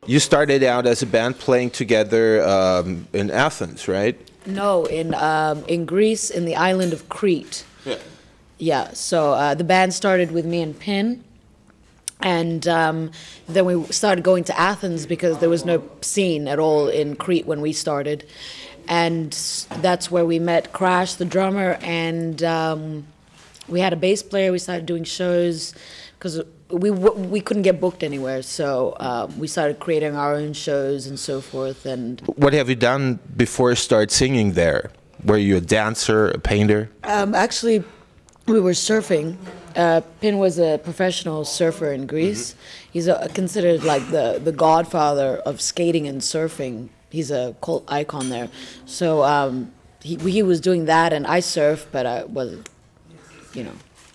You started out as a band playing together in Athens, right? No, in Greece, in the island of Crete. Yeah. Yeah, so the band started with me and Pin, and then we started going to Athens because there was no scene at all in Crete when we started. And that's where we met Crash, the drummer, and we had a bass player. We started doing shows because we couldn't get booked anywhere, so we started creating our own shows and so forth. And what have you done before you start singing there? Were you a dancer, a painter? Actually, we were surfing. Pin was a professional surfer in Greece. Mm-hmm. He's considered like the godfather of skating and surfing. He's a cult icon there. So he was doing that, and I surf, but I wasn't, you know,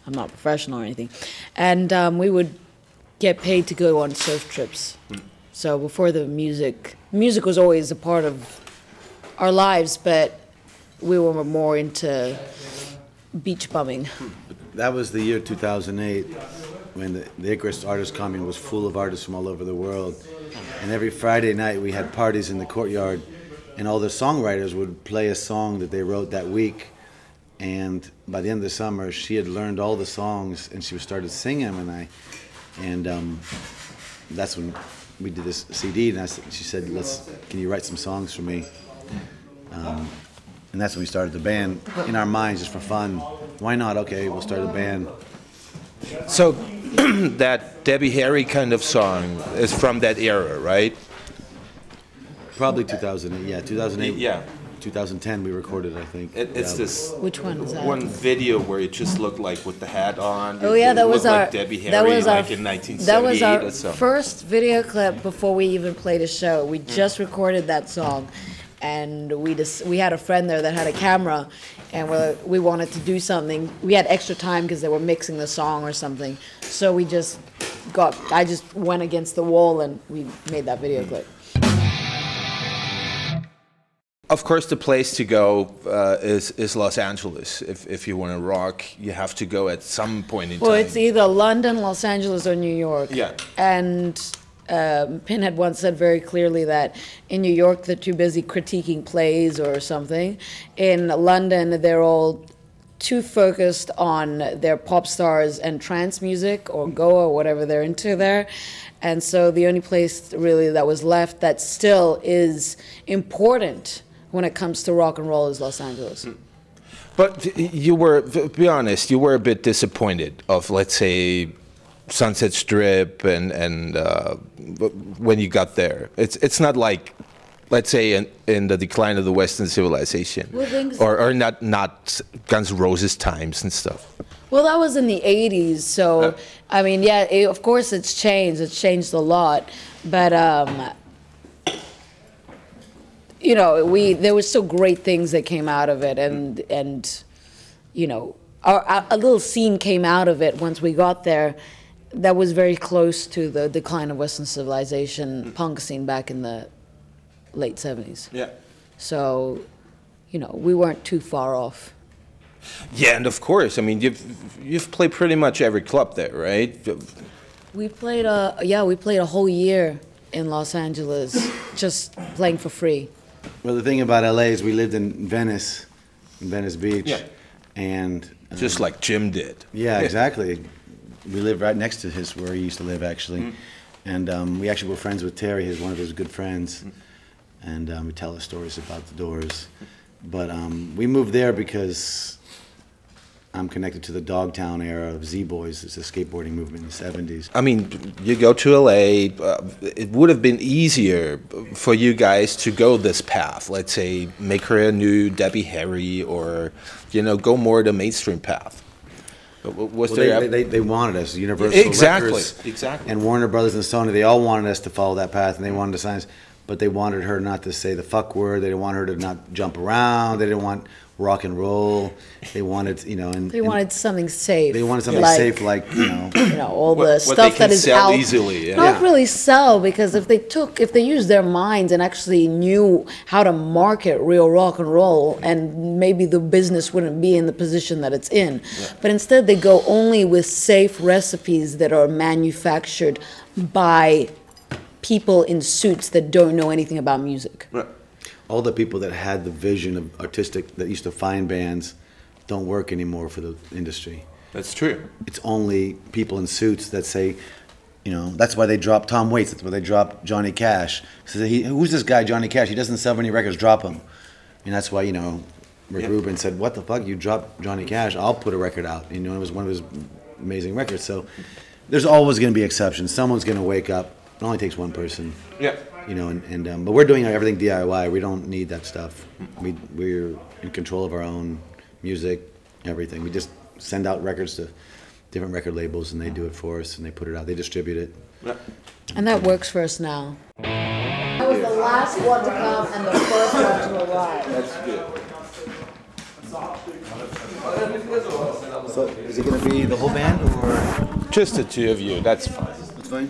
I'm not professional or anything. And we would get paid to go on surf trips. So before the music was always a part of our lives, but we were more into beach bumming. That was the year 2008, when the Icarus Artist Commune was full of artists from all over the world. And every Friday night we had parties in the courtyard, and all the songwriters would play a song that they wrote that week. And by the end of the summer, she had learned all the songs, and she started singing them. And that's when we did this CD. And she said, "Can you write some songs for me?" And that's when we started the band in our minds, just for fun. Why not? Okay, we'll start a band. So that Debbie Harry kind of song is from that era, right? Probably 2008. Yeah, 2008. Yeah. 2010 we recorded, I think. It's this. Which one is that? One video where it just looked like with the hat on. Oh yeah, that was our. Like Debbie Harry, like in 1978. That was our first video clip before we even played a show. We just recorded that song, and we had a friend there that had a camera, and we wanted to do something. We had extra time because they were mixing the song or something. So I just went against the wall and we made that video clip. Of course, the place to go is Los Angeles. If you want to rock, you have to go at some point in time. Well, it's either London, Los Angeles, or New York. Yeah. And Pin had once said very clearly that in New York they're too busy critiquing plays or something. In London, they're all too focused on their pop stars and trance music or Goa or whatever they're into there. And so the only place really that was left that still is important when it comes to rock and roll is Los Angeles. But you were, to be honest, you were a bit disappointed of, let's say, Sunset Strip and when you got there. It's not like, let's say, in the decline of the Western civilization, or not Guns N' Roses times and stuff. Well, that was in the 80s, so, I mean, yeah, of course it's changed. It's changed a lot, but, you know, there were still great things that came out of it, and you know, a little scene came out of it once we got there that was very close to the decline of Western civilization punk scene back in the late 70s. Yeah. So, you know, we weren't too far off. Yeah, and of course, I mean, you've played pretty much every club there, right? We played a whole year in Los Angeles, just playing for free. Well, the thing about LA is we lived in Venice Beach, yeah. And just like Jim did. Yeah, exactly. We lived right next to where he used to live, actually, and we actually were friends with Terry, one of his good friends, and we tell us stories about the Doors. But we moved there because I'm connected to the Dogtown era of Z-Boys. It's a skateboarding movement in the 70s. I mean, you go to LA, it would have been easier for you guys to go this path. Let's say, make her a new Debbie Harry, or, you know, go more the mainstream path. They wanted us, Universal Records, and Warner Brothers and Sony. They all wanted us to follow that path, and they wanted to sign us. But they wanted her not to say the fuck word. They didn't want her to not jump around. They didn't want rock and roll. They wanted, you know, they wanted something safe. They wanted something safe, like you know, all the stuff that is out. Easily, yeah. Not really sell, because if they used their minds and actually knew how to market real rock and roll, and maybe the business wouldn't be in the position that it's in. Yeah. But instead, they go only with safe recipes that are manufactured by people in suits that don't know anything about music. Right. All the people that had the vision of artistic, that used to find bands, don't work anymore for the industry. That's true. It's only people in suits that say, you know, that's why they dropped Tom Waits, that's why they dropped Johnny Cash. So who's this guy, Johnny Cash? He doesn't sell any records, drop him. And that's why, you know, Rick Rubin said, what the fuck, you dropped Johnny Cash, I'll put a record out. You know, it was one of his amazing records. So there's always going to be exceptions. Someone's going to wake up. It only takes one person. Yeah. You know, but we're doing everything DIY. We don't need that stuff. We're in control of our own music, everything. We just send out records to different record labels, and they do it for us, and they put it out. They distribute it. Yeah. And that works for us now. I was the last one to come and the first one to arrive. That's good. So is it going to be the whole band, or? Just the two of you, that's fine. That's fine.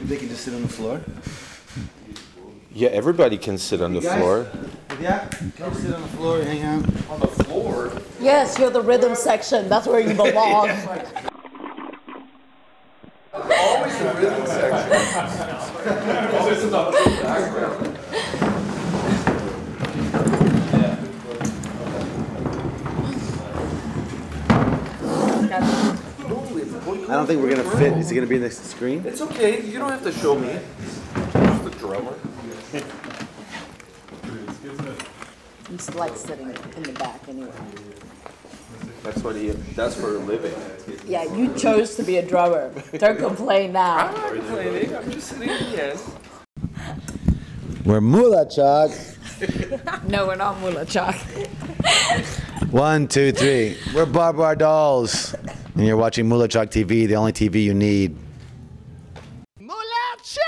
They can just sit on the floor. Yeah, everybody can sit on the floor. Yeah, come sit on the floor, hang out. On the floor? Yes, you're the rhythm section. That's where you belong. Always the rhythm section. Always about the background. I don't think we're going to fit. Is it going to be in the screen? It's okay. You don't have to show me. I'm the drummer. I'm just like sitting in the back anyway. That's for a living. Yeah, you chose to be a drummer. Don't complain now. I'm not complaining. I'm just sitting in the end. We're MULATSCHAG. No, we're not MULATSCHAG. 1, 2, 3. We're BARB Dolls. And you're watching MULATSCHAG TV, the only TV you need. MULATSCHAG!